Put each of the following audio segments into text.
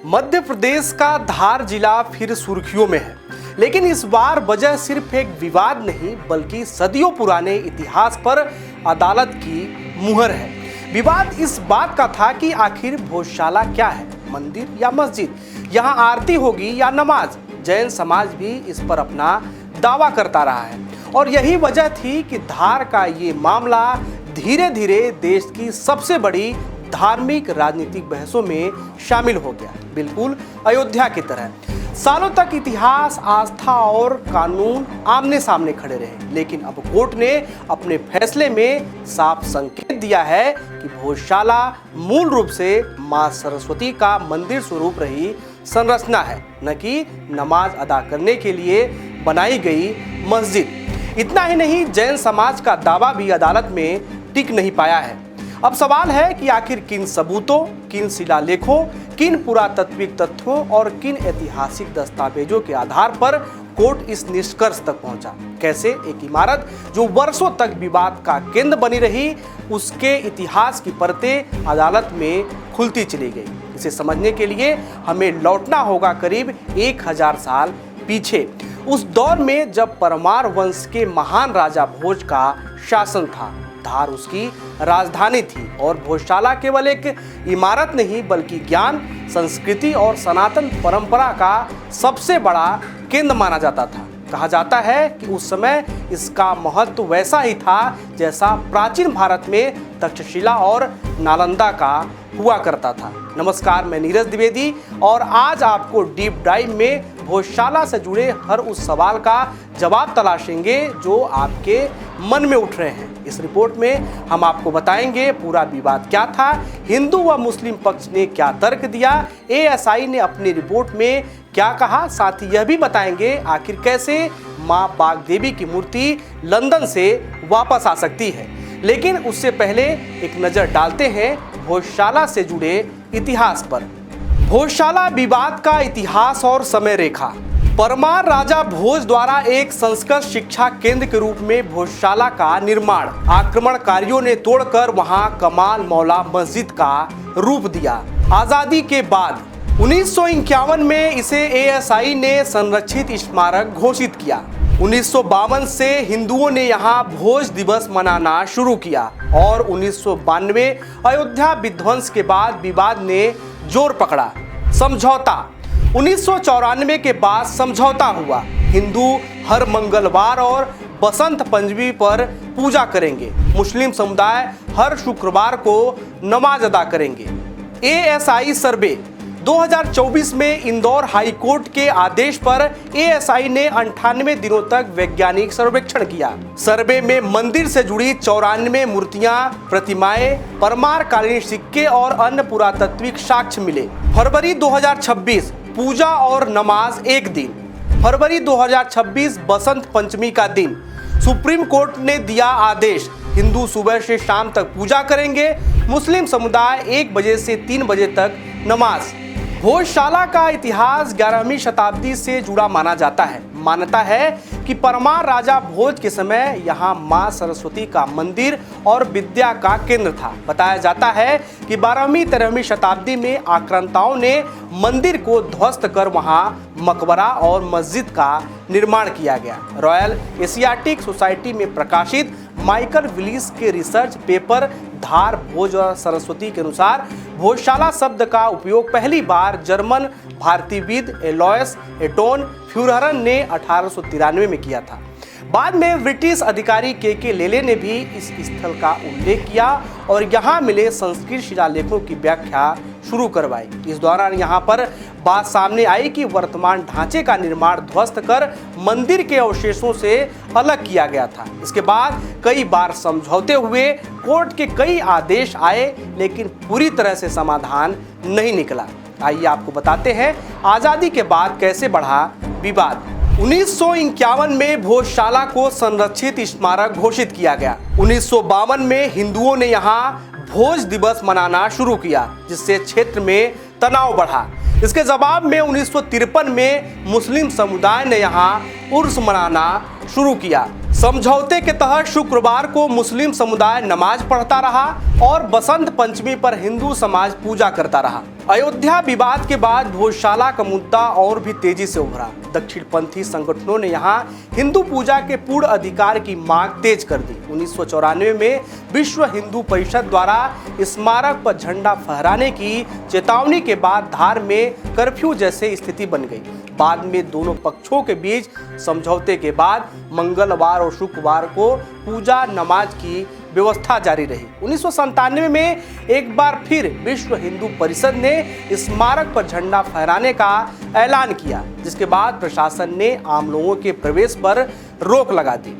मध्य प्रदेश का धार जिला फिर सुर्खियों में है, लेकिन इस बार वजह सिर्फ एक विवाद नहीं बल्कि सदियों पुराने इतिहास पर अदालत की मुहर है। विवाद इस बात का था कि आखिर भोजशाला क्या है, मंदिर या मस्जिद, यहाँ आरती होगी या नमाज। जैन समाज भी इस पर अपना दावा करता रहा है और यही वजह थी कि धार का ये मामला धीरे धीरे देश की सबसे बड़ी धार्मिक राजनीतिक बहसों में शामिल हो गया, बिल्कुल अयोध्या की तरह। सालों तक इतिहास, आस्था और कानून आमने सामने खड़े रहे, लेकिन अब कोर्ट ने अपने फैसले में साफ संकेत दिया है कि भोजशाला मूल रूप से मां सरस्वती का मंदिर स्वरूप रही संरचना है, न कि नमाज अदा करने के लिए बनाई गई मस्जिद। इतना ही नहीं, जैन समाज का दावा भी अदालत में टिक नहीं पाया है। अब सवाल है कि आखिर किन सबूतों, किन शिलालेखों, किन पुरातात्विक तथ्यों और किन ऐतिहासिक दस्तावेजों के आधार पर कोर्ट इस निष्कर्ष तक पहुंचा। कैसे एक इमारत जो वर्षों तक विवाद का केंद्र बनी रही, उसके इतिहास की परतें अदालत में खुलती चली गई। इसे समझने के लिए हमें लौटना होगा करीब 1000 साल पीछे, उस दौर में जब परमार वंश के महान राजा भोज का शासन था। धार उसकी राजधानी थी और भोजशाला केवल एक इमारत नहीं बल्कि ज्ञान, संस्कृति और सनातन परंपरा का सबसे बड़ा केंद्र माना जाता था। कहा जाता है कि उस समय इसका महत्व वैसा ही था जैसा प्राचीन भारत में तक्षशिला और नालंदा का हुआ करता था। नमस्कार, मैं नीरज द्विवेदी और आज आपको डीप ड्राइव में भोजशाला से जुड़े हर उस सवाल का जवाब तलाशेंगे जो आपके मन में उठ रहे हैं। इस रिपोर्ट में हम आपको बताएंगे पूरा विवाद क्या था, हिंदू व मुस्लिम पक्ष ने क्या तर्क दिया, एएसआई ने अपनी रिपोर्ट में क्या कहा, साथ ही यह भी बताएंगे आखिर कैसे मां बागदेवी की मूर्ति लंदन से वापस आ सकती है। लेकिन उससे पहले एक नजर डालते हैं भोजशाला से जुड़े इतिहास पर। भोजशाला विवाद का इतिहास और समय रेखा। परमार राजा भोज द्वारा एक संस्कृत शिक्षा केंद्र के रूप में भोजशाला का निर्माण आक्रमणकारियों ने तोड़कर वहां कमाल मौला मस्जिद का रूप दिया। आजादी के बाद 1951 में इसे एएसआई ने संरक्षित स्मारक घोषित किया। 1952 से हिंदुओं ने यहाँ भोज दिवस मनाना शुरू किया और 1992 अयोध्या विध्वंस के बाद विवाद ने जोर पकड़ा। समझौता। 1994 के बाद समझौता हुआ। हिंदू हर मंगलवार और बसंत पंचमी पर पूजा करेंगे। मुस्लिम समुदाय हर शुक्रवार को नमाज अदा करेंगे। एएसआई सर्वे। 2024 में इंदौर हाई कोर्ट के आदेश पर एएसआई ने 98 दिनों तक वैज्ञानिक सर्वेक्षण किया। सर्वे में मंदिर से जुड़ी 94 मूर्तियां, प्रतिमाएं, परमार कालीन सिक्के और अन्य पुरातात्विक साक्ष्य मिले। फरवरी 2026 पूजा और नमाज एक दिन। फरवरी 2026 बसंत पंचमी का दिन। सुप्रीम कोर्ट ने दिया आदेश, हिंदू सुबह से शाम तक पूजा करेंगे, मुस्लिम समुदाय 1 बजे से 3 बजे तक नमाज। भोजशाला का इतिहास 11वीं शताब्दी से जुड़ा माना जाता है। मान्यता है कि परमार राजा भोज के समय यहाँ मां सरस्वती का मंदिर और विद्या का केंद्र था। बताया जाता है कि 12वीं-13वीं शताब्दी में आक्रांताओं ने मंदिर को ध्वस्त कर वहाँ मकबरा और मस्जिद का निर्माण किया गया। रॉयल एशियाटिक सोसाइटी में प्रकाशित माइकल विलिस के रिसर्च पेपर धार भोज और सरस्वती के अनुसार भोजशाला शब्द का उपयोग पहली बार जर्मन भारतीयविद एलोयस एटोन फ्यूरहरन ने 1893 में किया था। बाद में ब्रिटिश अधिकारी के लेले ने भी इस स्थल का उल्लेख किया और यहाँ मिले संस्कृत शिलालेखों की व्याख्या शुरू करवाई। इस दौरान यहाँ पर बात सामने आई कि वर्तमान ढांचे का निर्माण ध्वस्त कर मंदिर के अवशेषों से अलग किया गया था। इसके बाद कई बार समझौते हुए, कोर्ट के कई आदेश आए, लेकिन पूरी तरह से समाधान नहीं निकला। आइए आपको बताते हैं आजादी के बाद कैसे बढ़ा विवाद। 1951 में भोजशाला को संरक्षित स्मारक घोषित किया गया। 1952 में हिंदुओं ने यहाँ भोज दिवस मनाना शुरू किया, जिससे क्षेत्र में तनाव बढ़ा। इसके जवाब में 1953 में मुस्लिम समुदाय ने यहाँ उर्स मनाना शुरू किया। समझौते के तहत शुक्रवार को मुस्लिम समुदाय नमाज पढ़ता रहा और बसंत पंचमी पर हिंदू समाज पूजा करता रहा। अयोध्या विवाद के बाद भोजशाला का मुद्दा और भी तेजी से उभरा। दक्षिणपंथी संगठनों ने यहां हिंदू पूजा के पूर्ण अधिकार की मांग तेज कर दी। 1994 में विश्व हिंदू परिषद द्वारा स्मारक पर झंडा फहराने की चेतावनी के बाद धार में कर्फ्यू जैसे स्थिति बन गई। बाद में दोनों पक्षों के बीच समझौते के बाद मंगलवार और शुक्रवार को पूजा नमाज की व्यवस्था जारी रही। 1997 में एक बार फिर विश्व हिंदू परिषद ने स्मारक पर झंडा फहराने का ऐलान किया, जिसके बाद प्रशासन ने आम लोगों के प्रवेश पर रोक लगा दी।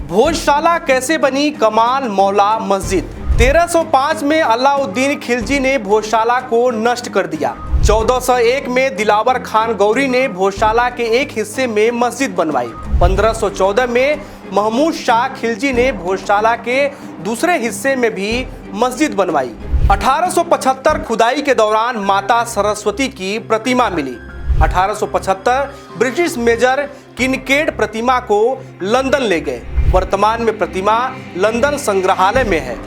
भोजशाला कैसे बनी कमाल मौला मस्जिद? 1305 में अलाउद्दीन खिलजी ने भोजशाला को नष्ट कर दिया। 1401 में दिलावर खान गौरी ने भोजशाला के एक हिस्से में मस्जिद बनवाई। 1514 में महमूद शाह खिलजी ने भोजशाला के दूसरे हिस्से में भी मस्जिद बनवाई। 1875 खुदाई के दौरान माता सरस्वती की प्रतिमा मिली। 1875 ब्रिटिश मेजर किनकेड प्रतिमा को लंदन ले गए। वर्तमान में प्रतिमा लंदन संग्रहालय में है।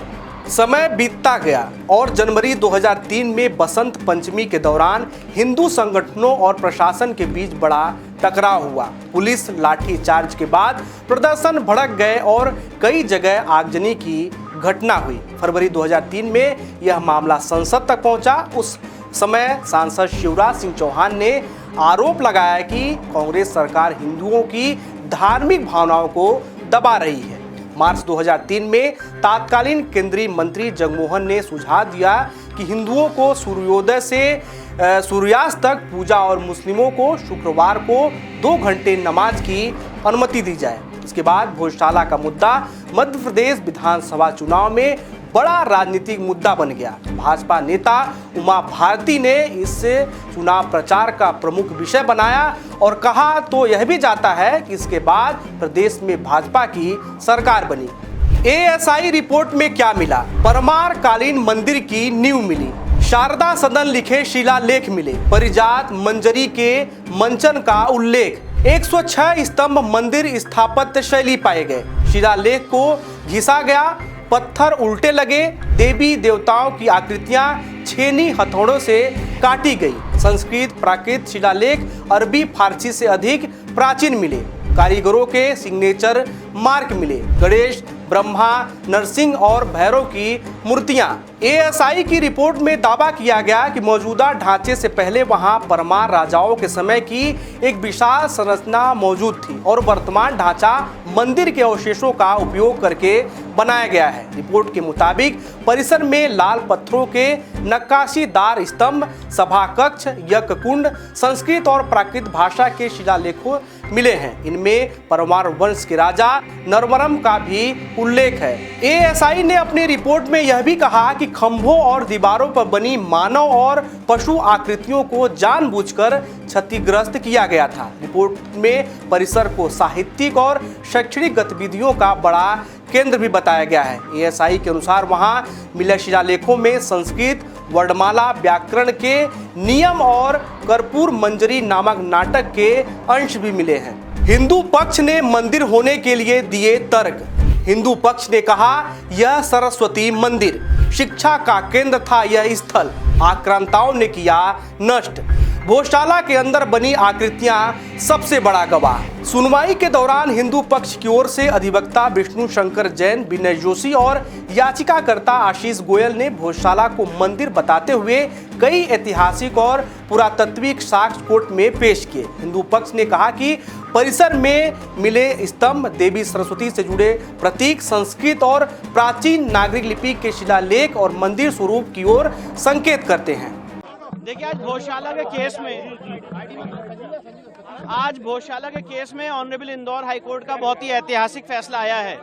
समय बीतता गया और जनवरी 2003 में बसंत पंचमी के दौरान हिंदू संगठनों और प्रशासन के बीच बड़ा टकराव हुआ। पुलिस लाठीचार्ज के बाद प्रदर्शन भड़क गए और कई जगह आगजनी की घटना हुई। फरवरी 2003 में यह मामला संसद तक पहुंचा। उस समय सांसद शिवराज सिंह चौहान ने आरोप लगाया कि कांग्रेस सरकार हिंदुओं की धार्मिक भावनाओं को दबा रही है। मार्च 2003 में तत्कालीन केंद्रीय मंत्री जगमोहन ने सुझाव दिया कि हिंदुओं को सूर्योदय से सूर्यास्त तक पूजा और मुस्लिमों को शुक्रवार को 2 घंटे नमाज की अनुमति दी जाए। इसके बाद भोजशाला का मुद्दा मध्य प्रदेश विधानसभा चुनाव में बड़ा राजनीतिक मुद्दा बन गया। भाजपा नेता उमा भारती ने इसे चुनाव प्रचार का प्रमुख विषय बनाया और कहा तो यह भी जाता है कि इसके बाद प्रदेश में भाजपा की सरकार बनी। एएसआई रिपोर्ट में क्या मिला? परमार कालीन मंदिर की नींव मिली। शारदा सदन लिखे शिलालेख मिले। परिजात मंजरी के मंचन का उल्लेख। 106 स्तंभ मंदिर स्थापत्य शैली पाए गए। शिलालेख को घिसा गया, पत्थर उल्टे लगे। देवी देवताओं की आकृतियां छेनी हथौड़ों से काटी गई। संस्कृत प्राकृत शिलालेख अरबी फारसी से अधिक प्राचीन मिले। कारीगरों के सिग्नेचर मार्क मिले। गणेश, ब्रह्मा, नरसिंह और भैरव की मूर्तियां। एएसआई की रिपोर्ट में दावा किया गया कि मौजूदा ढांचे से पहले वहां परमार राजाओं के समय की एक विशाल संरचना मौजूद थी और वर्तमान ढांचा मंदिर के अवशेषों का उपयोग करके बनाया गया है। रिपोर्ट के मुताबिक परिसर में लाल पत्थरों के नक्काशीदार स्तंभ, सभा कक्ष, यज्ञ कुंड, संस्कृत और प्राकृत भाषा के शिलालेखों मिले हैं। इनमें परमार वंश के राजा नरवरम का भी उल्लेख है। एएसआई ने अपनी रिपोर्ट में यह भी कहा कि खंभों और दीवारों पर बनी मानव और पशु आकृतियों को जानबूझकर क्षतिग्रस्त किया गया था। रिपोर्ट में परिसर को साहित्यिक और शैक्षणिक गतिविधियों का बड़ा केंद्र भी बताया गया है। एएसआई के अनुसार वहां मिले शिलालेखों में संस्कृत वर्णमाला, व्याकरण के नियम और कर्पूर मंजरी नामक नाटक के अंश भी मिले हैं। हिंदू पक्ष ने मंदिर होने के लिए दिए तर्क। हिंदू पक्ष ने कहा यह सरस्वती मंदिर शिक्षा का केंद्र था। यह स्थल आक्रांताओं ने किया नष्ट। भोजशाला के अंदर बनी आकृतियां सबसे बड़ा गवाह। सुनवाई के दौरान हिंदू पक्ष की ओर से अधिवक्ता विष्णु शंकर जैन, विनय जोशी और याचिकाकर्ता आशीष गोयल ने भोजशाला को मंदिर बताते हुए कई ऐतिहासिक और पुरातात्विक साक्ष्य कोर्ट में पेश किए। हिंदू पक्ष ने कहा कि परिसर में मिले स्तंभ देवी सरस्वती से जुड़े प्रतीक, संस्कृत और प्राचीन नागरिक लिपि के शिलालेख और मंदिर स्वरूप की ओर संकेत करते हैं। देखिए, आज भोजशाला के केस में ऑनरेबल इंदौर हाईकोर्ट का बहुत ही ऐतिहासिक फैसला आया है,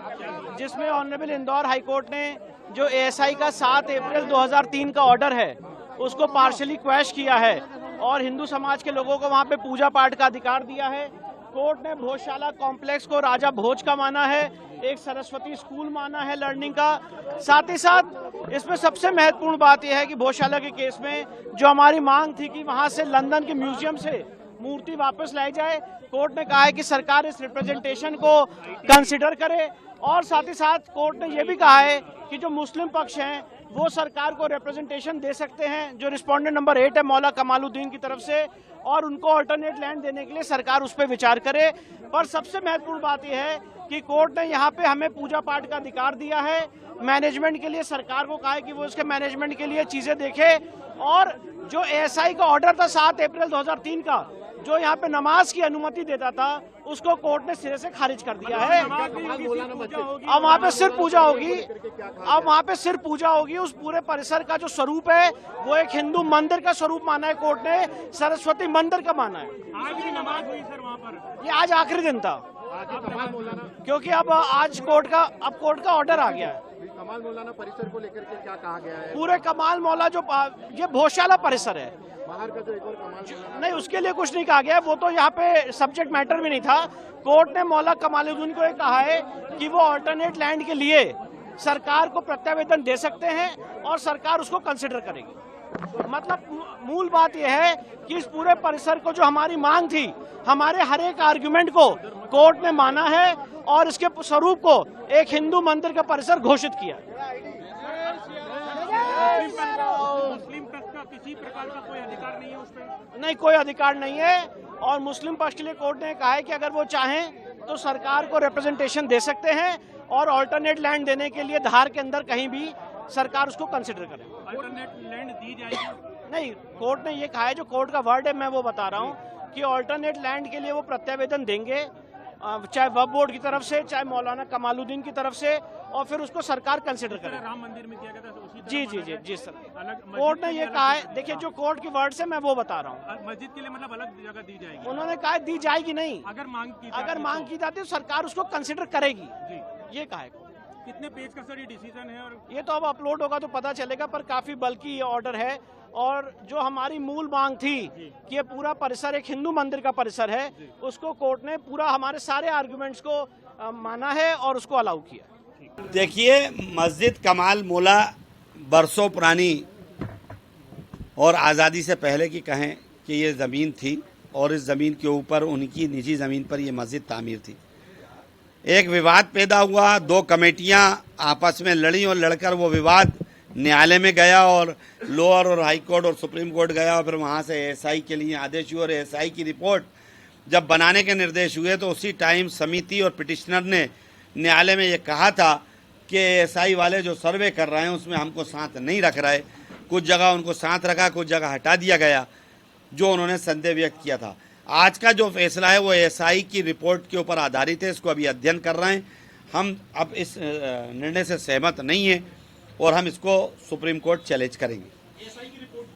जिसमें ऑनरेबल इंदौर हाईकोर्ट ने जो एएसआई का 7 अप्रैल 2003 का ऑर्डर है उसको पार्शली क्वैश किया है और हिंदू समाज के लोगों को वहां पे पूजा पाठ का अधिकार दिया है। कोर्ट ने भोजशाला कॉम्प्लेक्स को राजा भोज का माना है, एक सरस्वती स्कूल माना है लर्निंग का। साथ ही साथ इसमें सबसे महत्वपूर्ण बात यह है कि भोजशाला के केस में जो हमारी मांग थी कि वहां से लंदन के म्यूजियम से मूर्ति वापस लाई जाए। कोर्ट ने कहा है कि सरकार इस रिप्रेजेंटेशन को कंसिडर करे और साथ ही साथ कोर्ट ने यह भी कहा है कि जो मुस्लिम पक्ष हैं वो सरकार को रिप्रेजेंटेशन दे सकते हैं, जो रिस्पोंडेंट नंबर 8 है मौला कमालुद्दीन की तरफ से, और उनको अल्टरनेट लैंड देने के लिए सरकार उस पर विचार करे। पर सबसे महत्वपूर्ण बात यह है कि कोर्ट ने यहाँ पे हमें पूजा पाठ का अधिकार दिया है। मैनेजमेंट के लिए सरकार को कहा है कि वो उसके मैनेजमेंट के लिए चीजें देखे, और जो एएसआई का ऑर्डर था 7 अप्रैल 2003 का, जो यहाँ पे नमाज की अनुमति देता था, उसको कोर्ट ने सिरे से खारिज कर दिया है। अब वहाँ पे सिर्फ पूजा होगी, अब वहाँ पे सिर्फ पूजा होगी। उस पूरे परिसर का जो स्वरूप है वो एक हिंदू मंदिर का स्वरूप माना है कोर्ट ने, सरस्वती मंदिर का माना है। आज भी नमाज हुई सर वहाँ पर? ये आज आखिरी दिन था, क्योंकि अब आज कोर्ट का ऑर्डर आ गया है। कमाल मौलाना परिसर को लेकर के क्या कहा गया है? पूरे कमाल मौला जो ये भोजशाला परिसर है, बाहर का जो एक और कमाल नहीं, उसके लिए कुछ नहीं कहा गया। वो तो यहाँ पे सब्जेक्ट मैटर भी नहीं था। कोर्ट ने मौला कमालुद्दीन को ये कहा है कि वो अल्टरनेट लैंड के लिए सरकार को प्रत्यावेदन दे सकते हैं और सरकार उसको कंसिडर करेगी। मतलब मूल बात यह है कि इस पूरे परिसर को जो हमारी मांग थी, हमारे हर एक आर्गुमेंट को कोर्ट ने माना है और इसके स्वरूप को एक हिंदू मंदिर का परिसर घोषित किया। मुस्लिम पक्ष का किसी प्रकार का कोई अधिकार नहीं है उस पर? नहीं, कोई अधिकार नहीं है। और मुस्लिम पक्ष के लिए कोर्ट ने कहा है कि अगर वो चाहें तो सरकार को रिप्रेजेंटेशन दे सकते हैं और अल्टरनेट लैंड देने के लिए धार के अंदर कहीं भी सरकार उसको कंसिडर करे। अल्टरनेट लैंड दी जाएगी? नहीं, कोर्ट ने ये कहा है, जो कोर्ट का वर्ड है मैं वो बता रहा हूँ कि अल्टरनेट लैंड के लिए वो प्रत्यावेदन देंगे, चाहे वक्फ बोर्ड की तरफ से, चाहे मौलाना कमालुद्दीन की तरफ से, और फिर उसको सरकार कंसिडर करे। राम मंदिर में किया गया था उसी तरह जी माना जी जी गया? जी सर, अलग कोर्ट ने मस्जिद ये के लिए कहा अलग है। देखिए, जो कोर्ट की वर्ड से मैं वो बता रहा हूँ। मस्जिद के लिए मतलब अलग जगह दी जाएगी? उन्होंने कहा दी जाएगी नहीं, अगर मांग की अगर मांग की जाती है तो सरकार उसको कंसिडर करेगी, जी। ये कहा है। कितने पेज का सर ये डिसीजन है? और ये तो अब अपलोड होगा तो पता चलेगा, पर काफी बल्कि ये ऑर्डर है। और जो हमारी मूल मांग थी कि ये पूरा परिसर एक हिंदू मंदिर का परिसर है, उसको कोर्ट ने पूरा हमारे सारे आर्गुमेंट्स को माना है और उसको अलाउ किया। देखिए, मस्जिद कमाल मौला बरसों पुरानी और आज़ादी से पहले की कहें कि ये ज़मीन थी और इस ज़मीन के ऊपर उनकी निजी ज़मीन पर ये मस्जिद तामीर थी। एक विवाद पैदा हुआ, 2 कमेटियां आपस में लड़ी और लड़कर वो विवाद न्यायालय में गया और लोअर और हाई कोर्ट और सुप्रीम कोर्ट गया और फिर वहाँ से एएसआई के लिए आदेश हुए और एएसआई की रिपोर्ट जब बनाने के निर्देश हुए तो उसी टाइम समिति और पिटिशनर ने न्यायालय में ये कहा था कि एएसआई वाले जो सर्वे कर रहे हैं उसमें हमको साथ नहीं रख रहे। कुछ जगह उनको साथ रखा, कुछ जगह हटा दिया गया, जो उन्होंने संदेह व्यक्त किया था। आज का जो फैसला है वो एएसआई की रिपोर्ट के ऊपर आधारित है, इसको अभी अध्ययन कर रहे हैं। हम अब इस निर्णय से सहमत नहीं हैं और हम इसको सुप्रीम कोर्ट चैलेंज करेंगे।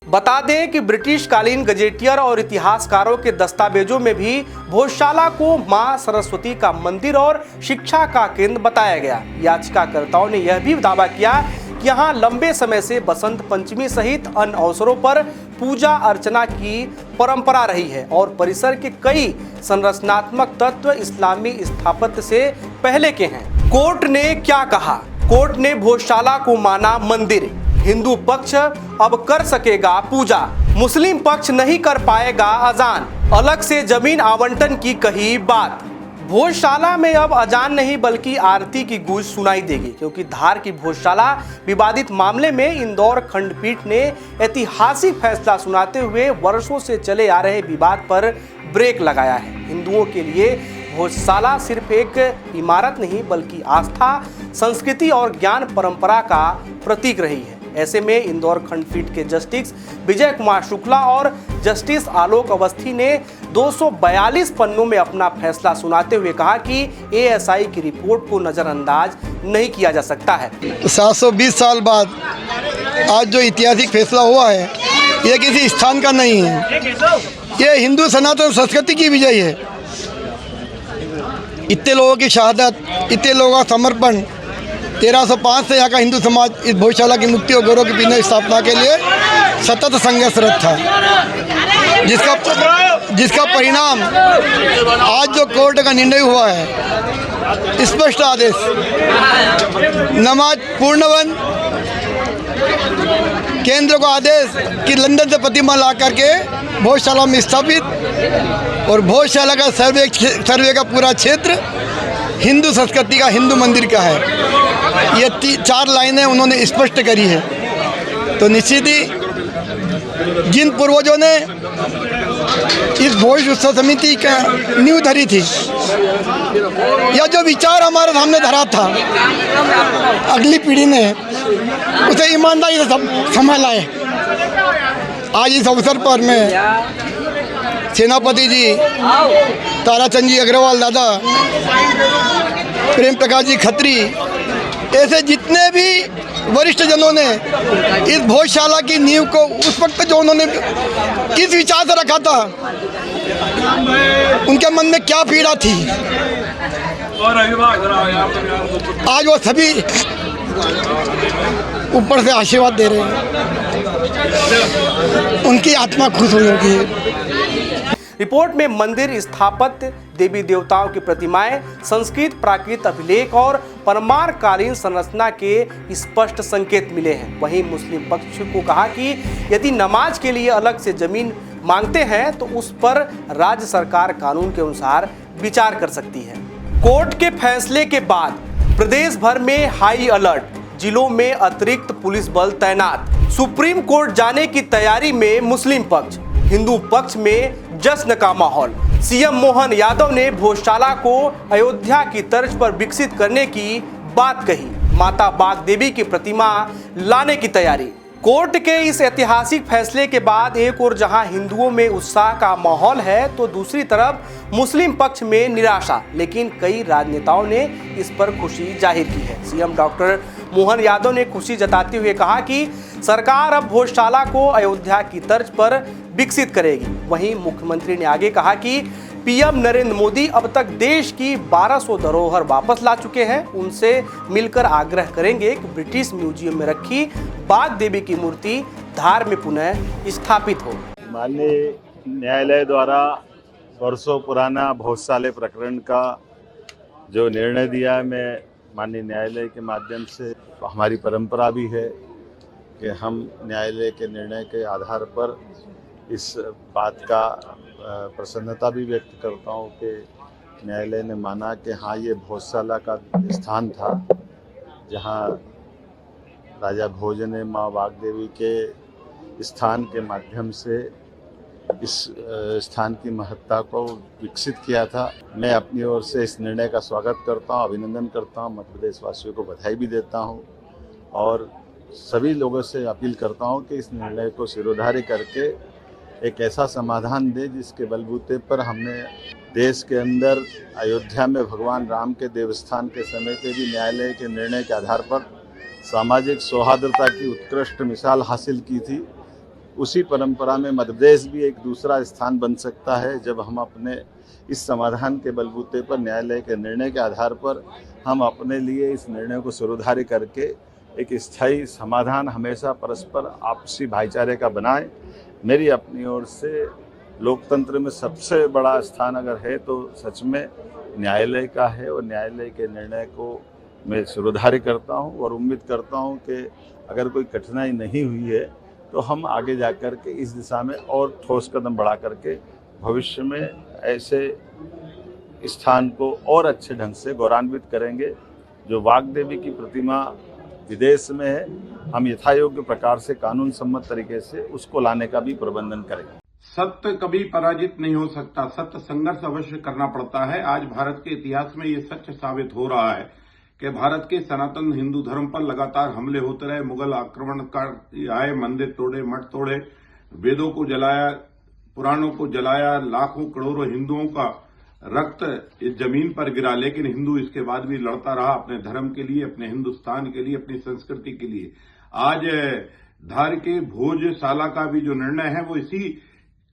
बता दें कि ब्रिटिश कालीन गजेटियर और इतिहासकारों के दस्तावेजों में भी भोजशाला को मां सरस्वती का मंदिर और शिक्षा का केंद्र बताया गया। याचिकाकर्ताओं ने यह भी दावा किया कि यहाँ लंबे समय से बसंत पंचमी सहित अन्य अवसरों पर पूजा अर्चना की परंपरा रही है और परिसर के कई संरचनात्मक तत्व इस्लामी स्थापत्य से पहले के हैं। कोर्ट ने क्या कहा? कोर्ट ने भोजशाला को माना मंदिर, हिंदू पक्ष अब कर सकेगा पूजा, मुस्लिम पक्ष नहीं कर पाएगा अजान, अलग से जमीन आवंटन की कही बात। भोजशाला में अब अजान नहीं बल्कि आरती की गूंज सुनाई देगी, क्योंकि धार की भोजशाला विवादित मामले में इंदौर खंडपीठ ने ऐतिहासिक फैसला सुनाते हुए वर्षों से चले आ रहे विवाद पर ब्रेक लगाया है। हिंदुओं के लिए भोजशाला सिर्फ एक इमारत नहीं बल्कि आस्था, संस्कृति और ज्ञान परंपरा का प्रतीक रही है। ऐसे में इंदौर खंडपीठ के जस्टिस विजय कुमार शुक्ला और जस्टिस आलोक अवस्थी ने 242 पन्नों में अपना फैसला सुनाते हुए कहा कि एएसआई की रिपोर्ट को नजरअंदाज नहीं किया जा सकता है। 720 साल बाद आज जो ऐतिहासिक फैसला हुआ है यह किसी स्थान का नहीं है, यह हिंदू सनातन संस्कृति की विजय है। इतने लोगों की शहादत, इतने लोगों का समर्पण, 1305 से यहाँ का हिंदू समाज इस भोजशाला की मुक्ति और गौरव की पुनर्स्थापना के लिए सतत संघर्षरत था, जिसका परिणाम आज जो कोर्ट का निर्णय हुआ है, स्पष्ट आदेश, नमाज पूर्णबंद, केंद्र को आदेश कि लंदन से प्रतिमा ला करके भोजशाला में स्थापित और भोजशाला का सर्वे का पूरा क्षेत्र हिंदू संस्कृति का, हिंदू मंदिर का है। ये 4 लाइनें उन्होंने स्पष्ट करी है। तो निश्चित ही जिन पूर्वजों ने इस भोज उत्सव समिति का नींव धरी थी, या जो विचार हमारे सामने धरा था, अगली पीढ़ी ने उसे ईमानदारी से संभाला है। आज इस अवसर पर मैं सेनापति जी, ताराचंद जी अग्रवाल दादा, प्रेम प्रकाश जी खत्री, ऐसे जितने भी वरिष्ठ जनों ने इस भोजशाला की नींव को उस वक्त जो उन्होंने किस विचार से रखा था, उनके मन में क्या पीड़ा थी, आज वो सभी ऊपर से आशीर्वाद दे रहे हैं। उनकी आत्मा खुश हुई होगी। रिपोर्ट में मंदिर स्थापत्य, देवी देवताओं की प्रतिमाएं, संस्कृत प्राकृत अभिलेख और परमारकालीन संरचना के स्पष्ट संकेत मिले हैं। वहीं मुस्लिम पक्ष को कहा कि यदि नमाज के लिए अलग से जमीन मांगते हैं तो उस पर राज्य सरकार कानून के अनुसार विचार कर सकती है। कोर्ट के फैसले के बाद प्रदेश भर में हाई अलर्ट, जिलों में अतिरिक्त पुलिस बल तैनात। सुप्रीम कोर्ट जाने की तैयारी में मुस्लिम पक्ष, हिंदू पक्ष में जश्न का माहौल। सीएम मोहन यादव ने भोजशाला को अयोध्या की तर्ज पर विकसित करने की बात कही। माता बाग देवी की प्रतिमा लाने की तैयारी। कोर्ट के इस ऐतिहासिक फैसले के बाद एक और जहां हिंदुओं में उत्साह का माहौल है तो दूसरी तरफ मुस्लिम पक्ष में निराशा। लेकिन कई राजनेताओं ने इस पर खुशी जाहिर की है। सीएम डॉक्टर मोहन यादव ने खुशी जताते हुए कहा कि सरकार अब भोजशाला को अयोध्या की तर्ज पर विकसित करेगी। वहीं मुख्यमंत्री ने आगे कहा कि पीएम नरेंद्र मोदी अब तक देश की 1200 धरोहर वापस ला चुके हैं। उनसे मिलकर आग्रह करेंगे कि ब्रिटिश म्यूजियम में रखी बाग देवी की मूर्ति धार में पुनः स्थापित हो। माननीय न्यायालय द्वारा वर्षों पुराना भोजशाला प्रकरण का जो निर्णय दिया है, मैं माननीय न्यायालय के माध्यम से, हमारी परंपरा भी है कि हम न्यायालय के निर्णय के आधार पर इस बात का प्रसन्नता भी व्यक्त करता हूँ कि न्यायालय ने माना कि हाँ, ये भोजशाला का स्थान था जहाँ राजा भोज ने माँ बाग देवी के स्थान के माध्यम से इस स्थान की महत्ता को विकसित किया था। मैं अपनी ओर से इस निर्णय का स्वागत करता हूँ, अभिनंदन करता हूँ, मध्य प्रदेश वासियों को बधाई भी देता हूँ और सभी लोगों से अपील करता हूँ कि इस निर्णय को सिरोधार्य करके एक ऐसा समाधान दे जिसके बलबूते पर हमने देश के अंदर अयोध्या में भगवान राम के देवस्थान के समय पे भी न्यायालय के निर्णय के आधार पर सामाजिक सौहार्दता की उत्कृष्ट मिसाल हासिल की थी। उसी परंपरा में मध्य प्रदेश भी एक दूसरा स्थान बन सकता है जब हम अपने इस समाधान के बलबूते पर न्यायालय के निर्णय के आधार पर हम अपने लिए इस निर्णय को सिरोधार्य करके एक स्थायी समाधान हमेशा परस्पर आपसी भाईचारे का बनाएं। मेरी अपनी ओर से लोकतंत्र में सबसे बड़ा स्थान अगर है तो सच में न्यायालय का है और न्यायालय के निर्णय को मैं सिरोधार्य करता हूं और उम्मीद करता हूं कि अगर कोई कठिनाई नहीं हुई है तो हम आगे जाकर के इस दिशा में और ठोस कदम बढ़ा करके भविष्य में ऐसे स्थान को और अच्छे ढंग से गौरवान्वित करेंगे। जो बाग देवी की प्रतिमा विदेश में है, हम यथायोग्य प्रकार से कानून सम्मत तरीके से उसको लाने का भी प्रबंधन करेंगे। सत्य कभी पराजित नहीं हो सकता, सत्य संघर्ष अवश्य करना पड़ता है। आज भारत के इतिहास में ये सच साबित हो रहा है कि भारत के सनातन हिंदू धर्म पर लगातार हमले होते रहे। मुगल आक्रमण कर आए, मंदिर तोड़े, मठ तोड़े, वेदों को जलाया, पुराणों को जलाया, लाखों करोड़ों हिंदुओं का रक्त इस जमीन पर गिरा, लेकिन हिंदू इसके बाद भी लड़ता रहा अपने धर्म के लिए, अपने हिंदुस्तान के लिए, अपनी संस्कृति के लिए। आज धार के भोजशाला का भी जो निर्णय है वो इसी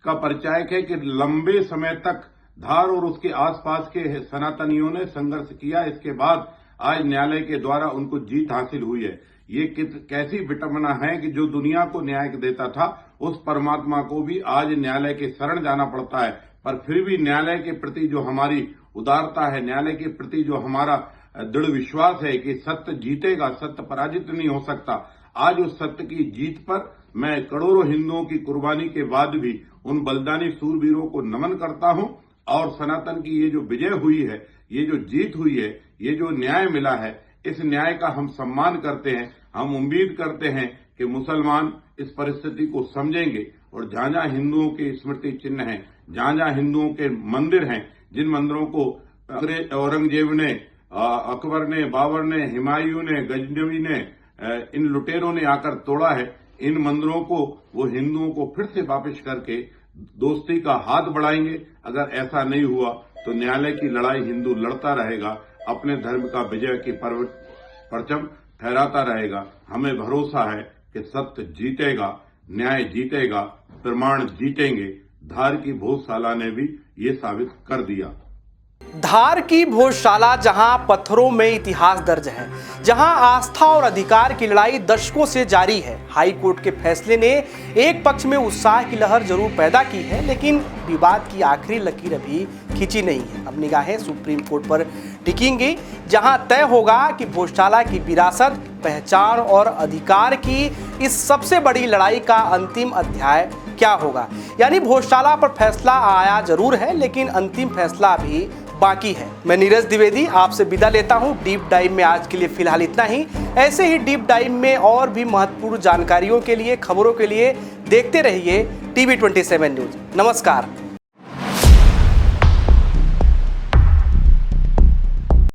का परिचायक है कि लंबे समय तक धार और उसके आसपास के सनातनियों ने संघर्ष किया। इसके बाद आज न्यायालय के द्वारा उनको जीत हासिल हुई है। ये कैसी विटंबना है कि जो दुनिया को न्याय देता था उस परमात्मा को भी आज न्यायालय के शरण जाना पड़ता है। पर फिर भी न्यायालय के प्रति जो हमारी उदारता है, न्यायालय के प्रति जो हमारा दृढ़ विश्वास है कि सत्य जीतेगा, सत्य पराजित नहीं हो सकता, आज उस सत्य की जीत पर मैं करोड़ों हिंदुओं की कुर्बानी के बाद भी उन बलिदानी सूरवीरों को नमन करता हूं और सनातन की ये जो विजय हुई है, ये जो जीत हुई है, ये जो न्याय मिला है, इस न्याय का हम सम्मान करते हैं। हम उम्मीद करते हैं कि मुसलमान इस परिस्थिति को समझेंगे और जहां जहां हिंदुओं के स्मृति चिन्ह हैं, जहां जहां हिंदुओं के मंदिर हैं, जिन मंदिरों को औरंगजेब ने, अकबर ने, बाबर ने, हुमायूं ने, गजनवी ने, इन लुटेरों ने आकर तोड़ा है, इन मंदिरों को वो हिंदुओं को फिर से वापस करके दोस्ती का हाथ बढ़ाएंगे। अगर ऐसा नहीं हुआ तो न्यायालय की लड़ाई हिंदू लड़ता रहेगा, अपने धर्म का विजय की परचम फहराता रहेगा। हमें भरोसा है कि सत्य जीतेगा, न्याय जीतेगा, प्रमाण जीतेंगे। धार की भोजशाला ने भी ये साबित कर दिया। धार की भोजशाला जहां पत्थरों में इतिहास दर्ज है, जहां आस्था और अधिकार की लड़ाई दशकों से जारी है। हाई कोर्ट के फैसले ने एक पक्ष में उत्साह की लहर जरूर पैदा की है, लेकिन विवाद की आखिरी लकीर अभी खींची नहीं है। अब निगाहें सुप्रीम कोर्ट पर टिकेंगी, जहां तय होगा कि भोजशाला की विरासत, पहचान और अधिकार की इस सबसे बड़ी लड़ाई का अंतिम अध्याय क्या होगा। यानी भोजशाला पर फैसला आया जरूर है, लेकिन अंतिम फैसला अभी बाकी है। मैं नीरज द्विवेदी आपसे विदा लेता हूं। डीप डाइव में आज के लिए फिलहाल इतना ही। ऐसे ही डीप डाइव में और भी महत्वपूर्ण जानकारियों के लिए, खबरों के लिए देखते रहिए TV27 न्यूज। नमस्कार।